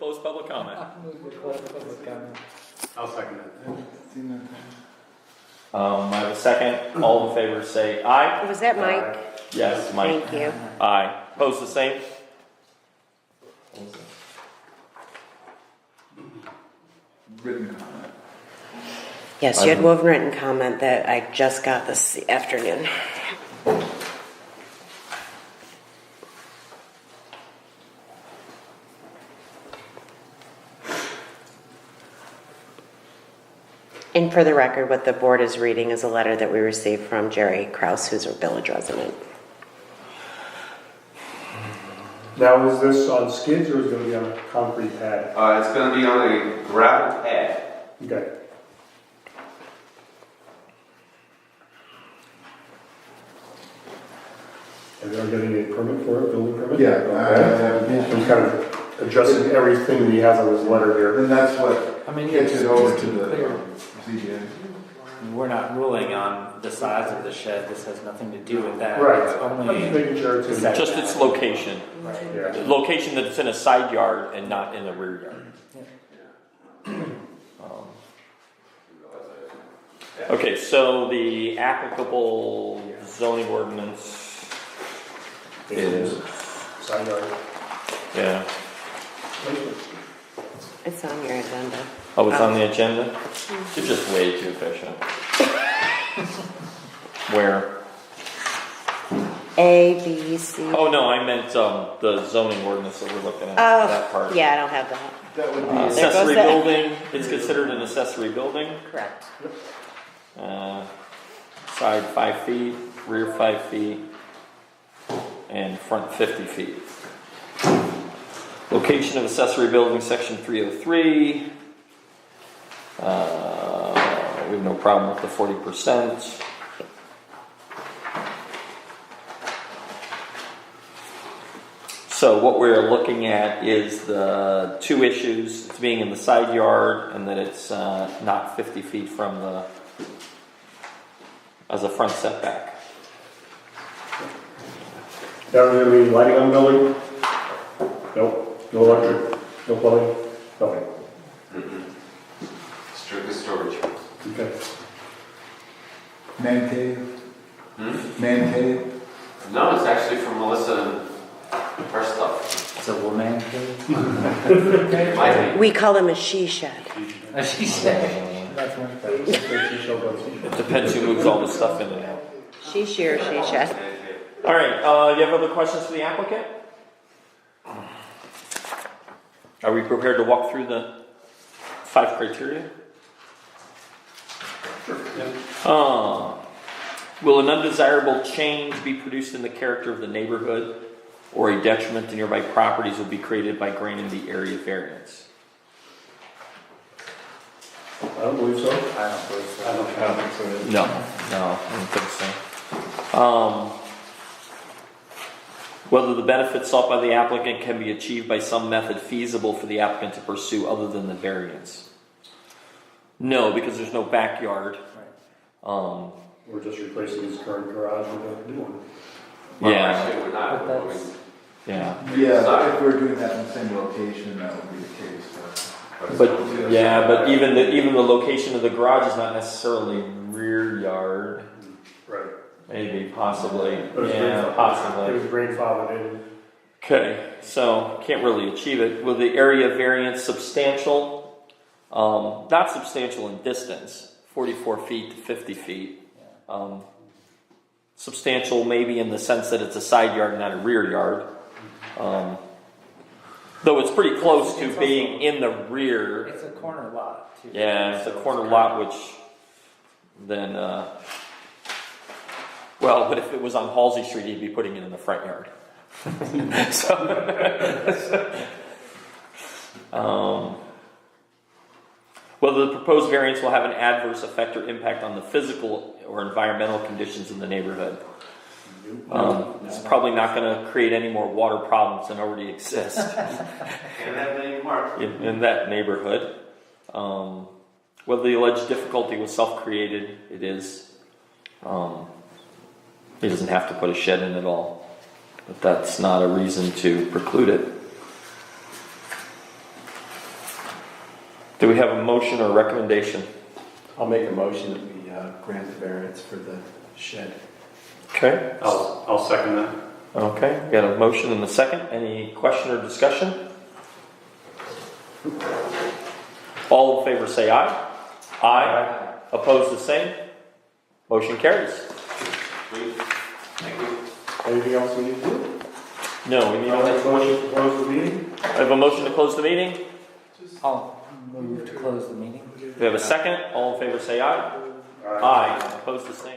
close public comment. I'll second that. I have a second. All in favor say aye. Was that Mike? Yes, Mike. Thank you. Aye. Opposed the same? Written comment. Yes, you had one written comment that I just got this afternoon. And for the record, what the board is reading is a letter that we received from Jerry Krause, who's a village resident. Now, is this on skids or is it going to be on a concrete pad? It's going to be on a gravel pad. Okay. Have you ever getting a permit for it, building permit? Yeah, Okay. So he's kind of adjusting everything that he has on his letter here. And that's what gets it over to the clear. ZBA. We're not ruling on the size of the shed. This has nothing to do with that. Right. It's I'm only just making sure it's in Exactly. Just its location. right. Yeah. The location that it's in a side yard and not in the rear yard. Okay, so the applicable zoning ordinance is, Side yard. yeah. It's on your agenda. Oh, it's on the agenda? You're just way too efficient. Where? A, B, C. Oh, no, I meant the zoning ordinance that we're looking at, Oh, that part. yeah, I don't have that. That would be. There goes Accessory that. building, it's considered an accessory building. Correct. Side 5 feet, rear 5 feet, and front 50 feet. Location of accessory building, section 303. We have no problem with the 40%. So what we're looking at is the two issues. It's being in the side yard and that it's not 50 feet from the, as a front setback. Now, is there any lighting on the building? Nope. No electric? No plumbing? Nothing. Strictly storage. Okay. Man cave? Man cave? No, it's actually from Melissa and her stuff. It's a woman cave. It might be. We call them a she shed. She said. That's much better. It depends who moves all the stuff in and out. She or she shed. All right, you have other questions for the applicant? Are we prepared to walk through the 5 criteria? Will an undesirable change be produced in the character of the neighborhood or a detriment to nearby properties will be created by granting the area variance? I don't believe so. I don't believe so. I don't think so. No, I don't think so. Whether the benefits sought by the applicant can be achieved by some method feasible for the applicant to pursue other than the variance. No, because there's no backyard. We're just replacing his current garage with a new one. Well, Yeah. actually, we're not. But that's- Yeah. Yeah, if we're doing that in the same location, that would be the case. But yeah, but even the location of the garage is not necessarily rear yard. Right. Maybe, possibly. But it's Yeah, It possibly. was grandfathered in. Okay, so can't really achieve it. Will the area variance substantial? Not substantial in distance, 44 feet to 50 feet. Substantial maybe in the sense that it's a side yard, not a rear yard. Though it's pretty close to It's being also- in the rear. It's a corner lot, too. Yeah, it's a So corner kind lot, of- which then, well, but if it was on Halsey Street, he'd be putting it in the front yard. Whether the proposed variance will have an adverse effect or impact on the physical or environmental conditions in the neighborhood. It's probably not going to create any more water problems than already exist Can't have any more. in that neighborhood. Whether the alleged difficulty was self-created, it is. He doesn't have to put a shed in at all, but that's not a reason to preclude it. Do we have a motion or recommendation? I'll make a motion that we grant the variance for the shed. Okay. I'll second that. Okay, got a motion and a second. Any question or discussion? All in favor say aye. Aye. Opposed the same. Motion carries. Thank you. Anything else we need to do? No, we need I'll make a a motion to close the meeting. I have a motion to close the meeting. I'll move to close the meeting. We have a second. All in favor say aye. Aye. Opposed the same.